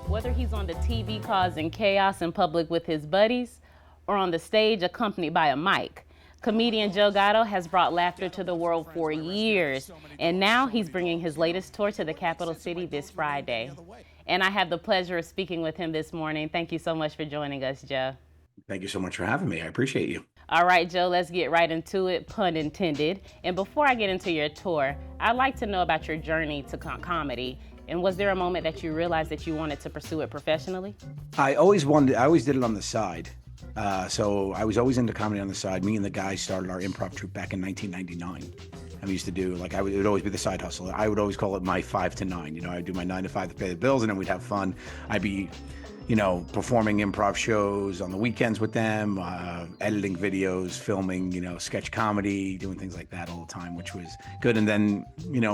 Whether he's on the TV causing chaos in public with his buddies or on the stage accompanied by a mic, comedian Joe Gatto has brought laughter to the world for years, and now he's bringing his latest tour to the capital city this Friday. And I have the pleasure of speaking with him this morning. Thank you so much for joining us, Joe. Thank you so much for having me. I appreciate you. All right, Joe, let's get right into it, pun intended. And before I get into your tour, I'd like to know about your journey to comedy. And was there a moment that you realized that you wanted to pursue it professionally? I always did it on the side. So I was always into comedy on the side. Me and the guys started our improv troupe back in 1999. And we used to do, it would always be the side hustle. I would always call it my 5 to 9. I'd do my 9 to 5 to pay the bills, and then we'd have fun. I'd be, performing improv shows on the weekends with them, editing videos, filming, sketch comedy, doing things like that all the time, which was good. And then,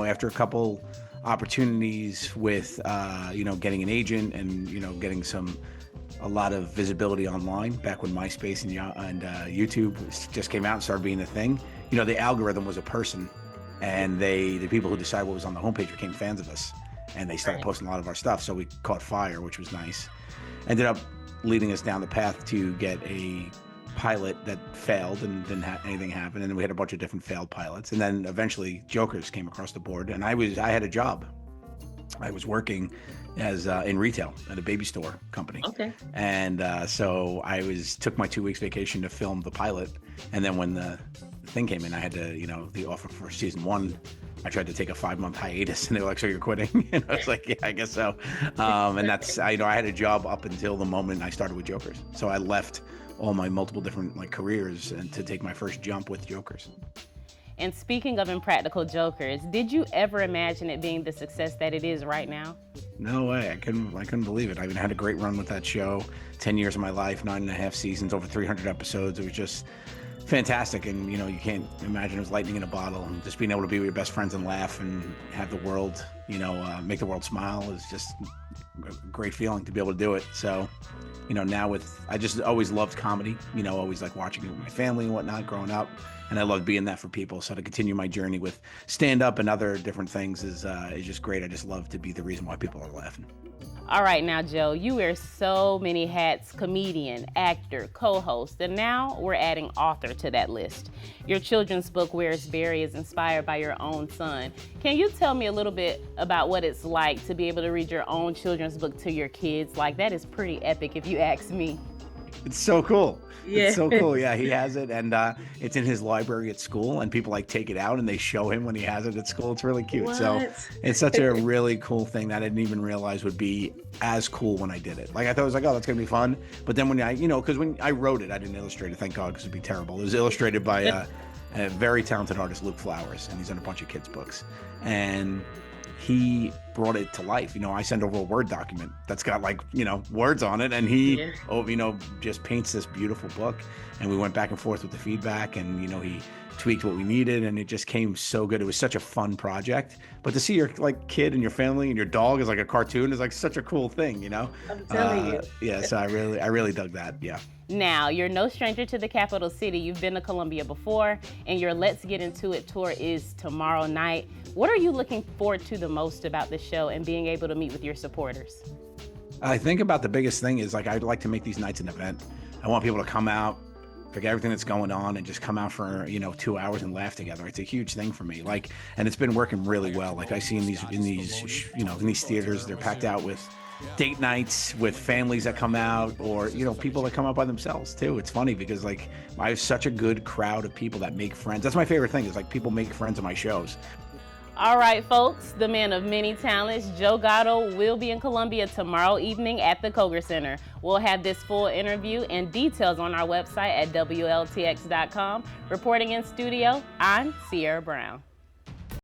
after a couple opportunities with, getting an agent and, getting a lot of visibility online back when MySpace and YouTube just came out and started being a thing. The algorithm was a person, and the people who decided what was on the homepage became fans of us, and they started posting a lot of our stuff. So we caught fire, which was nice. Ended up leading us down the path to get a pilot that failed and didn't have anything happen. And then we had a bunch of different failed pilots. And then eventually Jokers came across the board, and I had a job. I was working as in retail at a baby store company. Okay. And so I took my 2 weeks vacation to film the pilot. And then when the thing came in, I had to, the offer for season 1, I tried to take a 5-month hiatus, and they were like, "So you're quitting?" And I was like, "Yeah, I guess so." And that's, I had a job up until the moment I started with Jokers. So I left all my multiple different careers and to take my first jump with Jokers. And speaking of Impractical Jokers, did you ever imagine it being the success that it is right now? No way. I couldn't believe it. I had a great run with that show. 10 years of my life, 9.5 seasons, over 300 episodes. It was just fantastic. And, you can't imagine it was lightning in a bottle. And just being able to be with your best friends and laugh and have the world, make the world smile is just a great feeling to be able to do it. So, now I just always loved comedy, always like watching it with my family and whatnot growing up. And I love being that for people. So to continue my journey with stand-up and other different things is just great. I just love to be the reason why people are laughing. All right, now, Joe, you wear so many hats: comedian, actor, co-host, and now we're adding author to that list. Your children's book, Where It's Berry, is inspired by your own son. Can you tell me a little bit about what it's like to be able to read your own children's book to your kids? That is pretty epic, if you ask me. It's so cool. Yeah. It's so cool. Yeah, he has it, and it's in his library at school, and people take it out and they show him when he has it at school. It's really cute. What? So it's such a really cool thing that I didn't even realize would be as cool when I did it. I thought it was oh, that's gonna be fun. But then when because when I wrote it, I didn't illustrate it. Thank God, because it'd be terrible. It was illustrated by a very talented artist, Luke Flowers, and he's done a bunch of kids' books. And he brought it to life. I send over a Word document that's got words on it, and he, just paints this beautiful book. And we went back and forth with the feedback, and, he tweaked what we needed, and it just came so good. It was such a fun project. But to see your kid and your family and your dog as a cartoon is such a cool thing, I'm telling you. Yeah, so I really dug that. Yeah. Now, you're no stranger to the capital city. You've been to Columbia before, and your Let's Get Into It tour is tomorrow night. What are you looking forward to the most about the show and being able to meet with your supporters? I think about the biggest thing is I'd like to make these nights an event. I want people to come out, forget everything that's going on, and just come out for 2 hours and laugh together. It's a huge thing for me. And it's been working really well. I see in these theaters, they're packed out with date nights with families that come out, or people that come out by themselves too. It's funny because I have such a good crowd of people that make friends. That's my favorite thing is people make friends at my shows. All right, folks, the man of many talents, Joe Gatto, will be in Columbia tomorrow evening at the Koger Center. We'll have this full interview and details on our website at WLTX.com. Reporting in studio, I'm Sierra Brown.